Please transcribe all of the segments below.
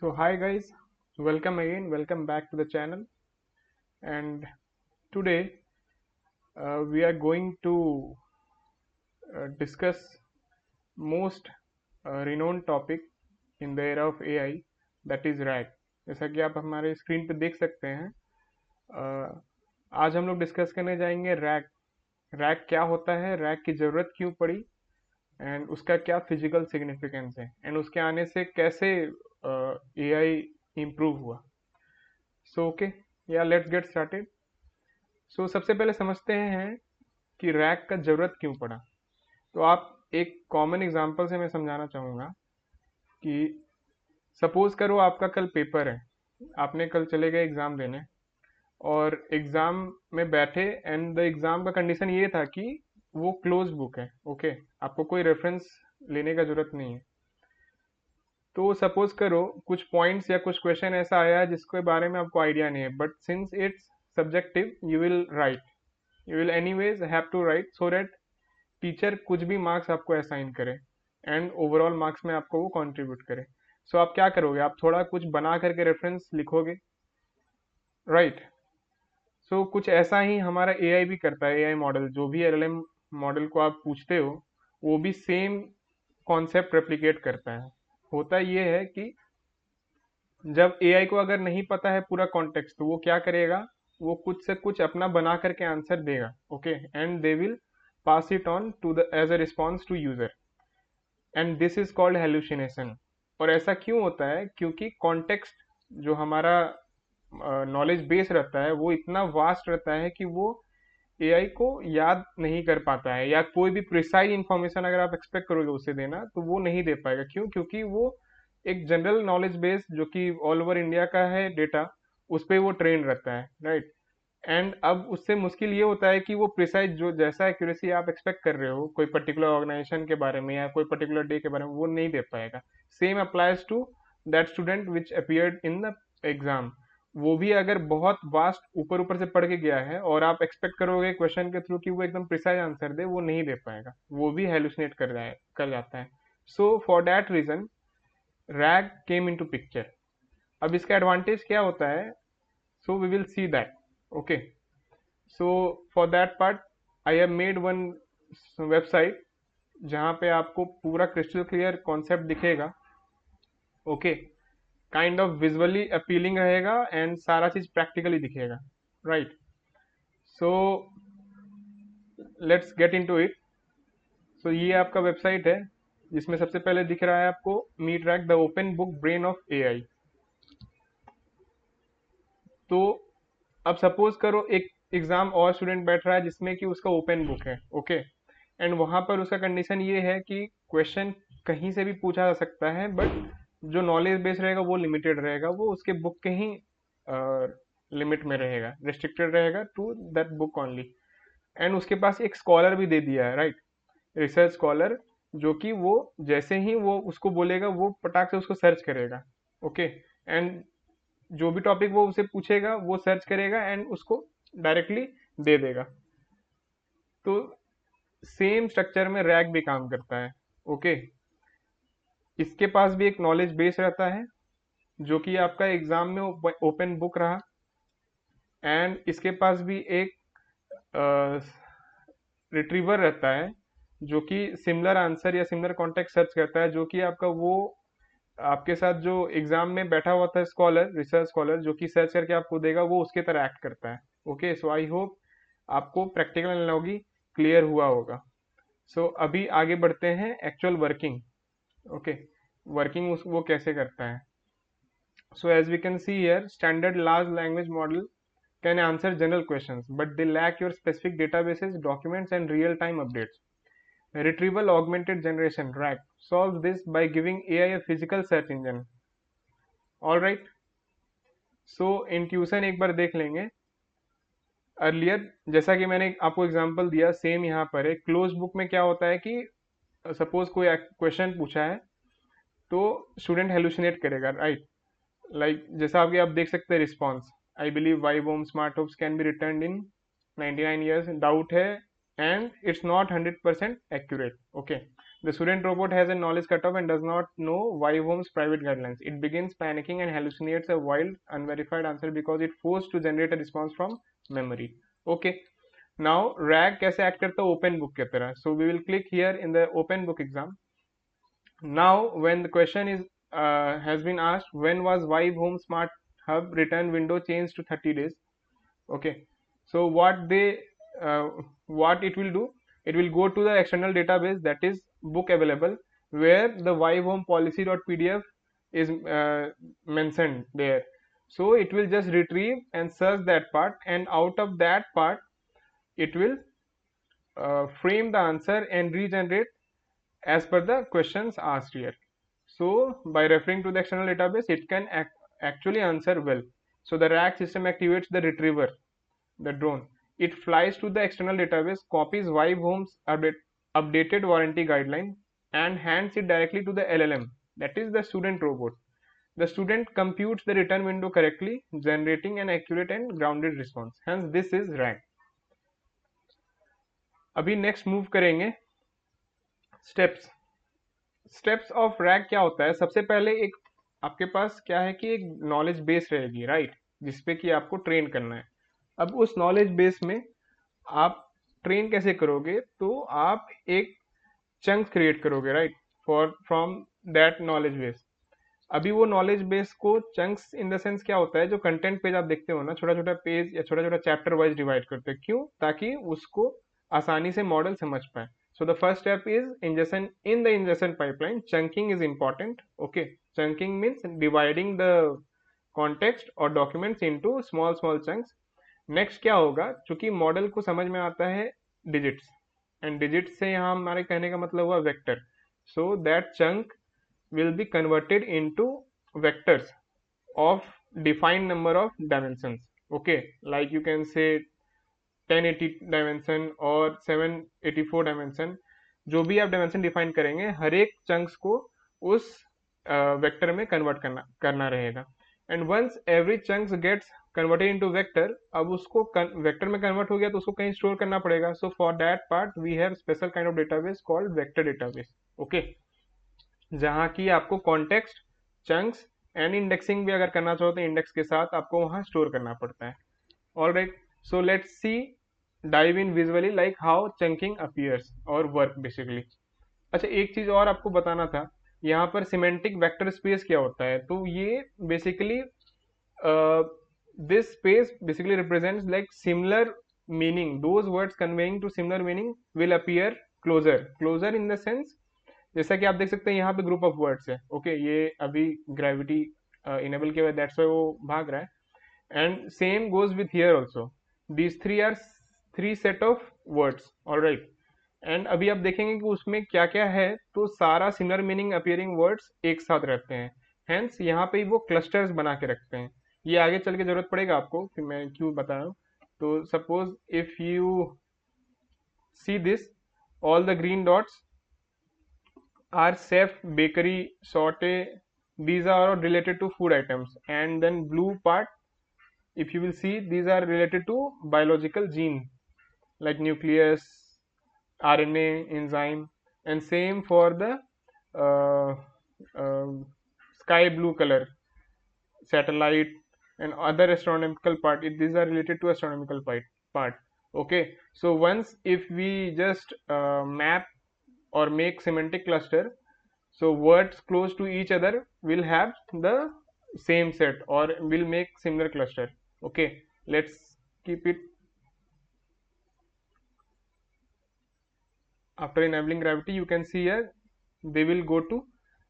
So hi guys, welcome again, welcome back to the channel. And today we are going to discuss most renowned topic in the era of AI, that is RAG. जैसा कि आप हमारे screen पे देख सकते हैं, आज हम लोग डिस्कस करने जाएंगे रैग। रैग क्या होता है, रैग की ज़रूरत क्यों पड़ी, एंड उसका क्या फिजिकल सिग्निफिकेंस है, एंड उसके आने से कैसे एआई इम्प्रूव हुआ। सो ओके, या लेट्स गेट स्टार्टेड। सो सबसे पहले समझते हैं कि रैग का जरूरत क्यों पड़ा। तो आप एक कॉमन एग्जांपल से मैं समझाना चाहूँगा कि सपोज करो आपका कल पेपर है, आपने कल चले गए एग्ज़ाम देने, और एग्ज़ाम में बैठे एंड द एग्ज़ाम का कंडीशन ये था कि वो क्लोज बुक है। ओके, आपको कोई रेफरेंस लेने का जरूरत नहीं है। तो सपोज करो कुछ पॉइंट्स या कुछ क्वेश्चन ऐसा आया जिसके बारे में आपको आइडिया नहीं है, but since it's subjective you will write, you will anyways have to write so that teacher कुछ भी मार्क्स आपको असाइन करे एंड ओवरऑल मार्क्स में आपको वो कंट्रीब्यूट करे। सो आप क्या करोगे, आप थोड़ा कुछ बना करके रेफरेंस लिखोगे, राइट। सो कुछ ऐसा ही हमारा एआई भी करता है। एआई मॉडल, जो भी एलएलएम मॉडल को आप पूछते हो, वो भी सेम कॉन्सेप्ट रेप्लिकेट करता है। होता ये है कि जब एआई को अगर नहीं पता है पूरा कॉन्टेक्स्ट, तो वो क्या करेगा, वो कुछ से कुछ अपना बना करके आंसर देगा। Okay, and they will pass it on to the as a response to user, and this is called hallucination. और ऐसा क्यों होता है, क्योंकि कॉन्टेक्स्ट जो हमारा नॉलेज बेस रहता है वो इतना वास्ट रहता है कि वो एआई को याद नहीं कर पाता है, या कोई भी प्रिसाइज इंफॉर्मेशन अगर आप एक्सपेक्ट करोगे उससे देना तो वो नहीं दे पाएगा। क्यों? क्योंकि वो एक जनरल नॉलेज बेस जो कि ऑल ओवर इंडिया का है डेटा, उस पर वो ट्रेन रहता है, राइट। एंड अब उससे मुश्किल ये होता है कि वो प्रिसाइज जो जैसा एक्यूरेसी आप एक्सपेक्ट कर रहे हो कोई पर्टिकुलर ऑर्गेनाइजेशन के बारे में या कोई पर्टिकुलर डे के बारे में, वो नहीं दे पाएगा। Same applies to that student which appeared in the exam. वो भी अगर बहुत वास्ट ऊपर ऊपर से पढ़ के गया है और आप एक्सपेक्ट करोगे क्वेश्चन के थ्रू कि वो एकदम प्रिसाइज आंसर दे, वो नहीं दे पाएगा, वो भी हेलुसिनेट कर जाता है। So for that reason RAG came into picture. अब इसका एडवांटेज क्या होता है, so we will see that. Okay, so for that part I have made one website जहाँ पे आपको पूरा क्रिस्टल क्लियर कॉन्सेप्ट दिखेगा। Okay, kind of visually appealing रहेगा एंड सारा चीज प्रैक्टिकली दिखेगा, right. So let's get into it. So ये आपका वेबसाइट है जिसमें सबसे पहले दिख रहा है आपको meet RAG the open book brain of AI. तो अब सपोज करो एक एग्जाम और स्टूडेंट बैठ रहा है जिसमें कि उसका ओपन बुक है। ओके, एंड वहां पर उसका कंडीशन ये है कि क्वेश्चन कहीं से भी पूछा जा सकता है, बट जो नॉलेज बेस रहेगा वो लिमिटेड रहेगा, वो उसके बुक के ही लिमिट में रहेगा, रिस्ट्रिक्टेड रहेगा to that book only. And उसके पास एक स्कॉलर भी दे दिया है, राइट, रिसर्च स्कॉलर, जो कि वो जैसे ही वो उसको बोलेगा वो पटाख से उसको सर्च करेगा। ओके, एंड जो भी टॉपिक वो उसे पूछेगा वो सर्च करेगा एंड उसको डायरेक्टली दे देगा। तो सेम स्ट्रक्चर में रैग भी काम करता है। ओके, इसके पास भी एक नॉलेज बेस रहता है जो कि आपका एग्जाम में ओपन बुक रहा, एंड इसके पास भी एक रिट्रीवर रहता है जो कि सिमिलर आंसर या सिमिलर कॉन्टेक्स्ट सर्च करता है, जो कि आपका वो आपके साथ जो एग्जाम में बैठा हुआ था स्कॉलर, रिसर्च स्कॉलर, जो कि सर्च करके आपको देगा, वो उसके तरह एक्ट करता है। ओके, सो आई होप आपको प्रैक्टिकल एनालॉजी क्लियर हुआ होगा। सो अभी आगे बढ़ते हैं एक्चुअल वर्किंग। ओके, वर्किंग वो कैसे करता है। So as we can see here, standard large language model can answer general questions, but they lack your specific databases, documents, and real-time updates. Retrieval Augmented Generation (RAG) solves this by giving AI a physical search engine. All right. So intuition एक बार देख लेंगे। Earlier जैसा कि मैंने आपको example दिया, same यहाँ पर है। क्लोज बुक में क्या होता है कि सपोज कोई क्वेश्चन पूछा है तो स्टूडेंट हेलुसिनेट करेगा, राइट। लाइक जैसा आप देख सकते हैं response, I believe why bom smart hopes can be return in 99 years, doubt है and it's not 100% accurate. Okay, The student robot has a knowledge cutoff and does not know Vive-Home's private guidelines. It begins panicking and hallucinates a wild, unverified answer because it forced to generate a response from memory. Okay. Now, RAG कैसे act करता है open book के तरह. So we will click here in the open book exam. Now, when the question is has been asked, when was Vive Home Smart Hub return window changed to 30 days? Okay. So what it will do? It will go to the external database, that is book available, where the Vive Home policy.pdf is mentioned there. So it will just retrieve and search that part, and out of that part it will frame the answer and regenerate as per the questions asked here. So by referring to the external database, it can actually answer well. So the RAG system activates the retriever, the drone. It flies to the external database, copies Vive Home's updated warranty guideline, and hands it directly to the LLM, that is the student robot. The student computes the return window correctly, generating an accurate and grounded response. Hence, this is RAG. अभी next move करेंगे steps of rag क्या होता है. सबसे पहले एक आपके पास क्या है कि एक नॉलेज बेस रहेगी, राइट, जिसपे कि आपको ट्रेन करना है. अब उस नॉलेज बेस में आप ट्रेन कैसे करोगे, तो आप एक चंक्स क्रिएट करोगे, right, for from that knowledge base. अभी वो नॉलेज बेस को चंक्स इन द सेंस क्या होता है, जो कंटेंट पेज आप देखते हो ना, छोटा छोटा पेज या छोटा छोटा चैप्टर वाइज डिवाइड करते हैं. क्यों? ताकि उसको आसानी से मॉडल समझ पाए. So the first step is ingestion. In the ingestion pipeline, chunking is important. Okay, chunking means dividing the context or documents into small chunks. Next क्या होगा, चूंकि मॉडल को समझ में आता है डिजिट्स, एंड डिजिट्स से यहाँ हमारे कहने का मतलब हुआ vector. So that chunk will be converted into vectors of defined number of dimensions. Okay, like you can say 1080 dimension और 784 डायमेंशन, जो भी आप डायमेंशन डिफाइन करेंगे, हर एक चंक्स को उस वेक्टर में कन्वर्ट करना रहेगा. And once every chunks gets converted into vector, अब उसको वेक्टर में कन्वर्ट हो गया तो उसको कहीं स्टोर करना पड़ेगा. So for that part we have special kind of database called vector database. Okay, जहाँ की आपको कॉन्टेक्स्ट, चंक्स एंड इंडेक्सिंग भी अगर करना चाहो तो इंडेक्स के साथ आपको वहाँ स्टोर करना पड़ता है. All right, so let's see dive in visually like how chunking appears or work basically. अच्छा, एक चीज और आपको बताना था, यहाँ पर सिमेंटिक वेक्टर स्पेस क्या होता है. तो ये basically this space basically represents like similar meaning. Those words conveying to similar meaning will appear closer in the sense, जैसा कि आप देख सकते हैं यहाँ पे ग्रुप ऑफ वर्ड्स है. ओके, ये अभी ग्रेविटी इनेबल किया हुआ है, दैट्स व्हाई वो भाग रहा है. And same goes with here also. These three set of words. Alright, and अभी आप देखेंगे कि उसमें क्या क्या है, तो सारा सिमिलर मीनिंग अपीयरिंग वर्ड्स एक साथ रहते हैं. हेंस यहाँ पे वो क्लस्टर्स बना के रखते हैं. ये आगे चल के जरूरत पड़ेगा आपको, कि मैं क्यों बता रहा हूँ. तो suppose if you see this, all the green dots are chef, bakery, sauté, these are all related to food items, and then blue part, if you will see, these are related to biological gene like nucleus, RNA, enzyme. And same for the uh, uh, sky blue color, satellite and other astronomical part. These are related to astronomical part. Okay, so once if we just map or make semantic cluster, so words close to each other will have the same set or will make similar cluster. Okay, let's keep it. After enabling gravity, you can see here they will go to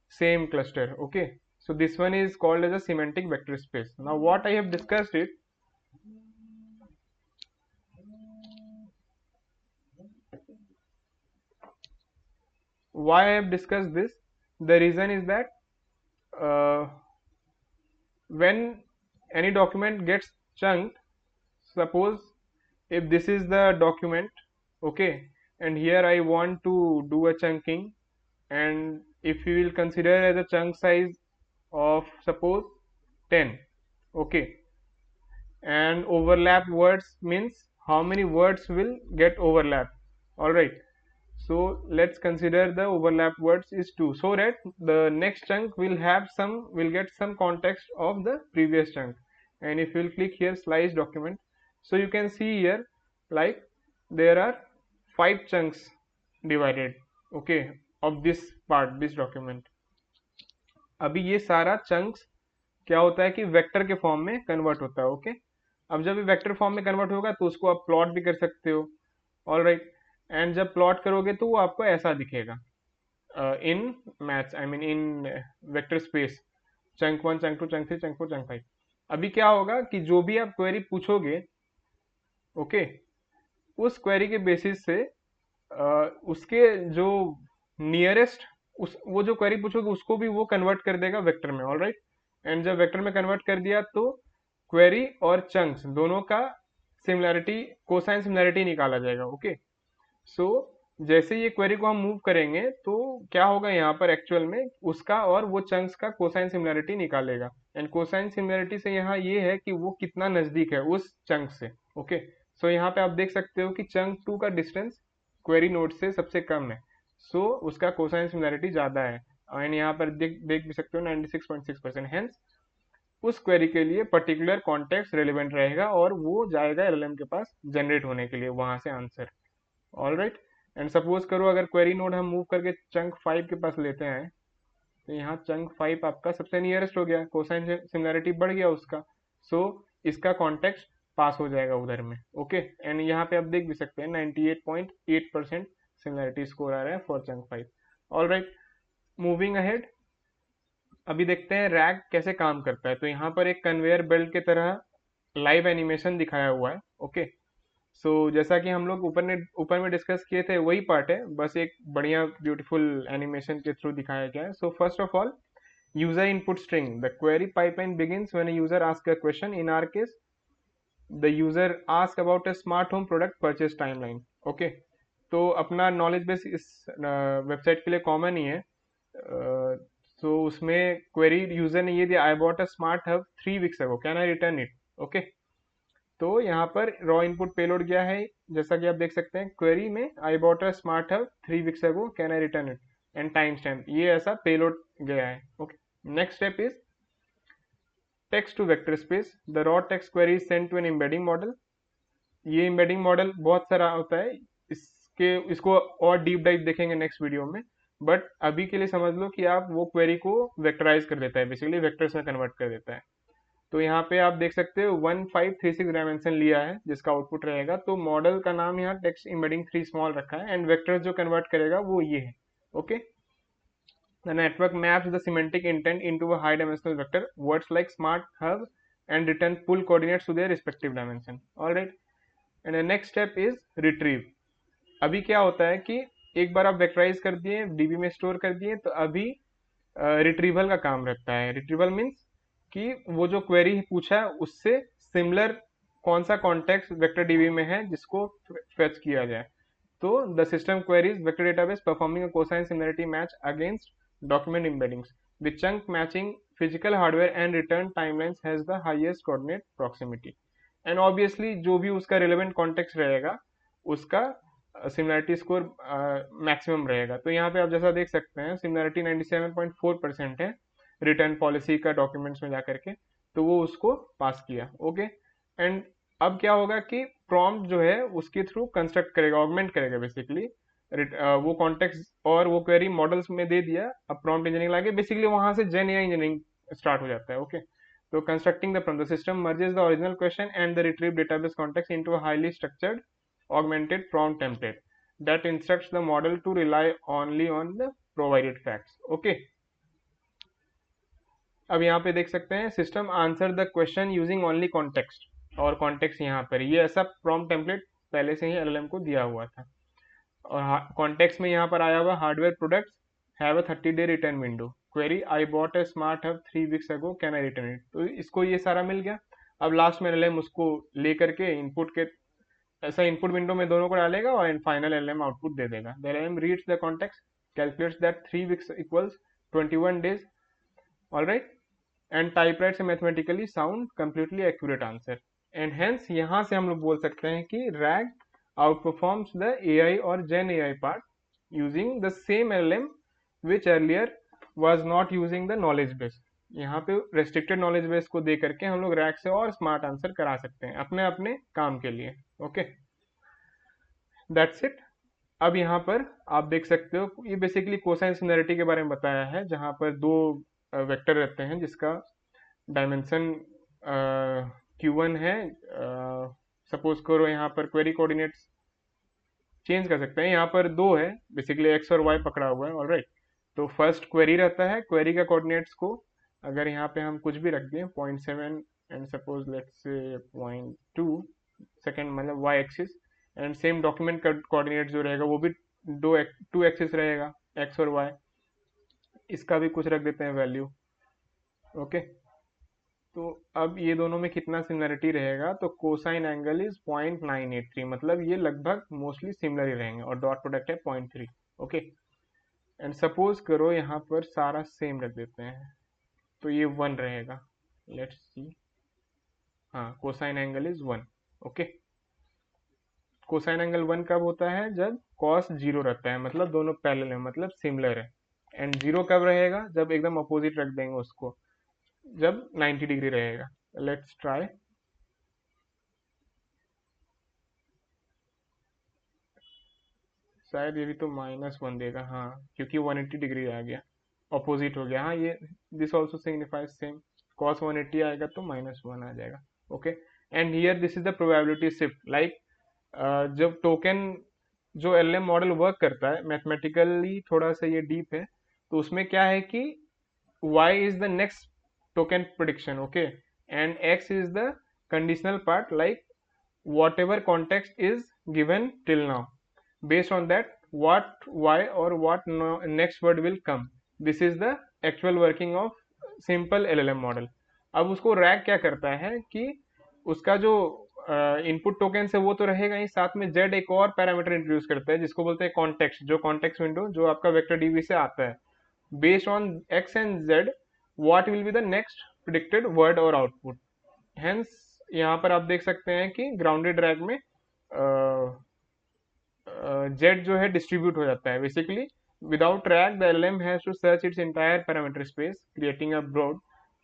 same cluster. Okay, so this one is called as a semantic vector space. Now what I have discussed it, why I have discussed this, the reason is that when any document gets chunked, suppose if this is the document, okay, and here I want to do a chunking, and if you will consider as a chunk size of suppose 10, okay, and overlap words means how many words will get overlapped. All right, So let's consider the overlap words is 2, so that the next chunk will get some context of the previous chunk. And if you'll click here slice document, so you can see here like there are 5 chunks divided, okay, of this part, this document. अभी ये सारा chunks क्या होता है कि vector के form में convert होता है, ओके। अब जब ये वेक्टर फॉर्म में कन्वर्ट होगा तो उसको आप प्लॉट भी कर सकते हो, ऑल राइट। एंड जब प्लॉट करोगे तो वो आपको ऐसा दिखेगा in maths, I mean in vector space, chunk 1, chunk 2, chunk 3, chunk 4, chunk 5। अभी क्या होगा कि जो भी आप क्वेरी पूछोगे, ओके, उस क्वेरी के बेसिस से उसके जो नियरेस्ट, उस वो जो क्वेरी पूछोगे उसको भी वो कन्वर्ट कर देगा वेक्टर में, ऑल राइट। एंड जब वेक्टर में कन्वर्ट कर दिया तो क्वेरी और चंक्स दोनों का सिमिलैरिटी, कोसाइन सिमिलैरिटी निकाला जाएगा, ओके। सो जैसे ये क्वेरी को हम मूव करेंगे तो क्या होगा यहाँ पर एक्चुअल में उसका और वो चंक्स का कोसाइन सिमिलैरिटी निकालेगा। एंड कोसाइन सिमिलैरिटी से यहाँ ये है कि वो कितना नजदीक है उस चंक से, ओके। सो यहाँ पे आप देख सकते हो कि चंक 2 का डिस्टेंस क्वेरी नोड से सबसे कम है, सो उसका कोसाइन सिमिलैरिटी ज्यादा है। एंड यहाँ पर देख भी सकते हो 96.6%। हेंस उस क्वेरी के लिए पर्टिकुलर कॉन्टेक्स्ट रेलिवेंट रहेगा और वो जाएगा एलएलएम के पास जनरेट होने के लिए वहां से answer, all right. And suppose करो अगर क्वेरी नोड हम मूव करके चंक 5 के पास लेते हैं, तो यहाँ चंक 5 आपका सबसे नियरेस्ट हो गया, कोसाइन सिमिलैरिटी बढ़ गया उसका, सो इसका कॉन्टेक्स्ट पास हो जाएगा उधर में, ओके। एंड यहाँ पे आप देख भी सकते हैं 98.8% सिमिलैरिटी स्कोर आ रहा है for chunk 5, all right. Moving ahead, अभी देखते हैं रैग कैसे काम करता है। तो यहाँ पर एक कन्वेयर बेल्ट की तरह लाइव एनिमेशन दिखाया हुआ है, ओके। सो जैसा कि हम लोग ऊपर में डिस्कस किए थे वही पार्ट है, बस एक बढ़िया ब्यूटीफुल एनिमेशन के थ्रू दिखाया गया है। So first of all, user input string, the query pipeline begins when a user ask a question, in our case the user ask about a smart home product purchase timeline, okay. तो अपना knowledge base इस website के लिए common ही है। सो उसमें query user ने ये दिया, आई bought a smart hub 3 weeks ago, can I return it, okay. तो यहाँ पर रॉ इनपुट पेलोड गया है, जैसा कि आप देख सकते हैं क्वेरी में, I bought a smart hub 3 weeks ago, can I return it, and time stamp, ये ऐसा पेलोड गया है, okay. Next step is text to vector space, the raw text query is sent to an embedding model. ये embedding model बहुत सारा होता है, इसको और डीप डाइव देखेंगे नेक्स्ट वीडियो में। बट अभी के लिए समझ लो कि आप वो क्वेरी को वेक्टराइज कर देता है, बेसिकली वेक्टर्स में कन्वर्ट कर देता है। तो यहाँ पे आप देख सकते हो 1536 डायमेंशन लिया है जिसका आउटपुट रहेगा। तो मॉडल का नाम यहाँ टेक्स्ट एम्बेडिंग 3 स्मॉल रखा है, एंड वेक्टर जो कन्वर्ट करेगा वो ये है, okay. The network maps the semantic intent into a high dimensional vector, words like smart hub and return pull coordinates to their respective dimension, alright. And the next step is retrieve. अभी क्या होता है कि एक बार आप vectorise कर दिए, dB में स्टोर कर दिए, तो अभी रिट्रीवल का काम रहता है। रिट्रीवल मीन्स कि वो जो क्वेरी पूछा है उससे सिमिलर कौन सा कॉन्टेक्स्ट वेक्टर डीबी में है जिसको फेच किया जाए। तो the system queries vector database performing a cosine similarity match against document embeddings, the chunk matching physical hardware and return timelines has the highest coordinate proximity. And obviously जो भी उसका relevant context रहेगा उसका similarity score maximum रहेगा। तो यहाँ पे आप जैसा देख सकते हैं सिमिलरिटी 97.4% है रिटर्न पॉलिसी का डॉक्यूमेंट्स में जाकर के, तो वो उसको पास किया, ओके। एंड अब क्या होगा कि प्रॉम्प्ट जो है उसके थ्रू कंस्ट्रक्ट करेगा, ऑगमेंट करेगा बेसिकली वो कॉन्टेक्स्ट, और वो क्वेरी मॉडल्स में दे दिया। अब प्रॉम्प्ट इंजीनियरिंग लाके बेसिकली वहां से जेन एआई इंजीनियरिंग स्टार्ट हो जाता है, ओके। तो constructing the prompt, the system merges the original question and the retrieve database context into a highly structured augmented prompt template that instructs the model to rely only on the provided facts, okay। अब यहाँ पे देख सकते हैं system answer the question using only context, और context यहाँ पर ये ऐसा प्रॉम्प्ट टेम्पलेट पहले से ही एलएलएम को दिया हुआ था। और कॉन्टेक्स्ट में यहाँ पर आया हुआ hardware products have a 30-day return window, query I bought a smart hub 3 weeks ago, can I return it. तो इसको ये सारा मिल गया। अब लास्ट में एलएलएम उसको लेकर के इनपुट के ऐसा इनपुट विंडो में दोनों को डालेगा और फाइनल एलएम आउटपुट दे देगा। The LM reads the context, calculates that 3 weeks equals 21 days, alright, and type writes mathematically sound completely accurate answer. And hence यहाँ से हम लोग बोल सकते हैं कि RAG outperforms the AI और gen AI part using the same LLM which earlier was not using the knowledge base. यहाँ पे restricted knowledge base को दे करके हम लोग रैक से और स्मार्ट आंसर करा सकते हैं अपने अपने काम के लिए. Okay, that's it. अब यहाँ पर आप देख सकते हो ये बेसिकली कोसाइन सिमिलरिटी के बारे में बताया है, जहाँ पर दो वेक्टर रहते हैं जिसका डायमेंशन Q1 है. सपोज करो यहाँ पर क्वेरी कोऑर्डिनेट्स चेंज कर सकते हैं. यहाँ पर दो है बेसिकली एक्स और वाई पकड़ा हुआ है. ऑलराइट, तो फर्स्ट क्वेरी रहता है. क्वेरी का कोऑर्डिनेट्स को अगर यहाँ पे हम कुछ भी रख दें 0.7 and suppose let's say 0.2 second मतलब Y axis, and same document का कोऑर्डिनेट जो रहेगा वो भी टू एक्सिस रहेगा, एक्स और वाई. इसका भी कुछ रख देते हैं वैल्यू. ओके, तो अब ये दोनों में कितना सिमिलरिटी रहेगा, तो कोसाइन एंगल इज 0.983, मतलब ये लगभग मोस्टली सिमिलर ही रहेंगे, और डॉट प्रोडक्ट है 0.3. ओके, एंड सपोज करो यहाँ पर सारा सेम रख देते हैं तो ये 1 रहेगा. लेट्स सी, हाँ cosine angle is 1. Okay, cosine angle 1 कब होता है, जब कॉस 0 रहता है, मतलब दोनों पैरेलल है, मतलब सिमिलर है. एंड 0 कब रहेगा, जब एकदम अपोजिट रख देंगे उसको, जब 90 डिग्री रहेगा. Let's try. शायद ये भी तो -1 देगा, हाँ, क्योंकि 180 डिग्री आ गया, अपोजिट हो गया. हाँ, ये this also signifies same. cos 180 आएगा तो -1 आ जाएगा. Okay, and here this is the probability shift. Like जब टोकन जो एलएम मॉडल वर्क करता है मैथमेटिकली, थोड़ा सा ये डीप है, तो उसमें क्या है कि y is the next token prediction, okay, and x is the conditional part, like whatever context is given till now, based on that what y or what next word will come. This is the actual working of simple LLM model. अब उसको rag क्या करता है कि उसका जो input token है वो तो रहेगा ही, साथ में z एक और पैरामीटर इंट्रोड्यूस करता है जिसको बोलते हैं कॉन्टेक्स्ट, जो कॉन्टेक्स्ट विंडो जो आपका वेक्टर डीबी से आता है. Based on x and z, what will be the next predicted word or output. Hence यहाँ पर आप देख सकते हैं कि ग्राउंडेड रैग में z जो है डिस्ट्रीब्यूट हो जाता है. Basically without rag the LLM has to search its entire parameter space, creating a broad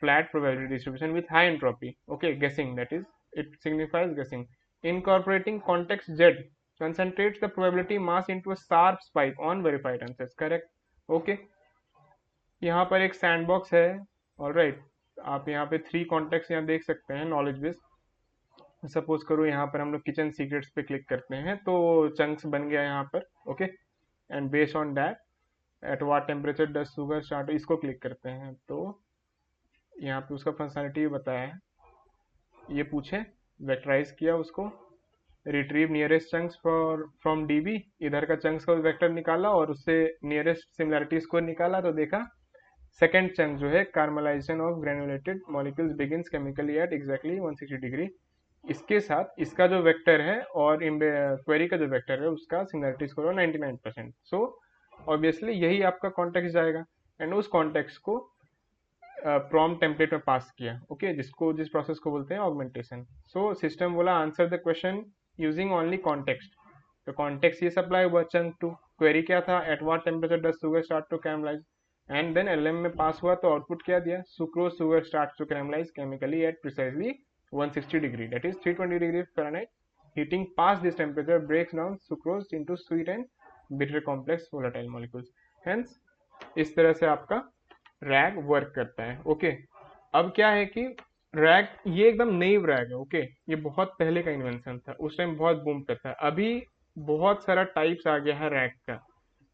flat probability distribution with high entropy. Okay, guessing, that is, it signifies guessing. Incorporating context z concentrates the probability mass into a sharp spike on verified answers. Correct. Okay, यहाँ पर एक sandbox है. Alright, आप यहाँ पे 3 context यहाँ देख सकते हैं नॉलेज बेस. सपोज करो यहाँ पर हम लोग किचन सीक्रेट्स पे क्लिक करते हैं तो चंक्स बन गया यहाँ पर. Okay, and based on that at what temperature does sugar start, इसको क्लिक करते हैं तो यहाँ पे उसका फंक्शनलिटी बताया है. ये पूछे, वेक्टराइज किया उसको, retrieve nearest chunks for from dB, इधर का चंक्स का वेक्टर निकाला और उससे नियरेस्ट सिमिलरिटीज को निकाला, तो देखा सेकेंड चंक जो है caramelization of granulated molecules begins chemically at exactly 160 degree. इसके साथ इसका जो वेक्टर है और क्वेरी का जो वेक्टर है उसका सिमिलरिटी स्कोर 99%. सो ऑब्वियसली यही आपका कॉन्टेक्स्ट जाएगा, एंड उस कॉन्टेक्स्ट को प्रॉम्प्ट टेम्पलेट में पास किया. ओके, जिस प्रोसेस को बोलते हैं ऑगमेंटेशन. सो सिस्टम बोला answer the question using only context. तो कॉन्टेक्स्ट ये सप्लाई हुआ चंक टू. क्वेरी क्या था, at what temperature does sugar start to caramelise, and then LM में पास हुआ तो आउटपुट क्या दिया, sucrose sugar start to caramelise chemically at precisely 160 degree, that is 320 degree Fahrenheit. Heating past this temperature breaks down sucrose into sweet and bitter complex volatile molecules. Hence इस तरह से आपका rag work करता है. Okay, अब क्या है कि रैग ये एकदम नई रैग है. ओके, ये बहुत पहले का इन्वेंशन था, उस टाइम बहुत बूम करता है. अभी बहुत सारा टाइप्स आ गया है रैग का,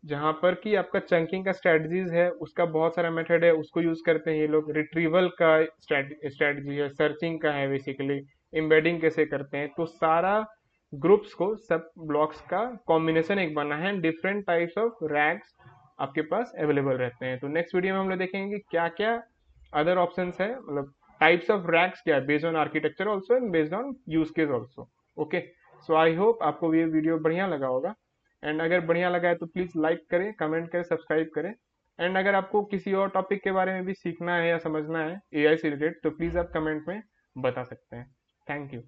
जहां पर कि आपका चंकिंग का स्ट्रेटजीज है, उसका बहुत सारा मेथड है, उसको यूज करते हैं ये लोग. रिट्रीवल का स्ट्रेटजी है, सर्चिंग का है, बेसिकली एम्बेडिंग कैसे करते हैं. तो सारा ग्रुप्स को, सब ब्लॉक्स का कॉम्बिनेशन एक बना है. डिफरेंट टाइप्स ऑफ रैग्स आपके पास अवेलेबल रहते हैं. तो नेक्स्ट वीडियो में हम लोग देखेंगे क्या क्या अदर ऑप्शंस है, मतलब टाइप्स ऑफ रैग्स क्या है, based on architecture also and based on use case also. Okay, so I hope आपको ये वीडियो बढ़िया लगा होगा, एंड अगर बढ़िया लगा है तो प्लीज़ लाइक करें, कमेंट करें, सब्सक्राइब करें. एंड अगर आपको किसी और टॉपिक के बारे में भी सीखना है या समझना है एआई से रिलेटेड, तो प्लीज़ आप कमेंट में बता सकते हैं. Thank you.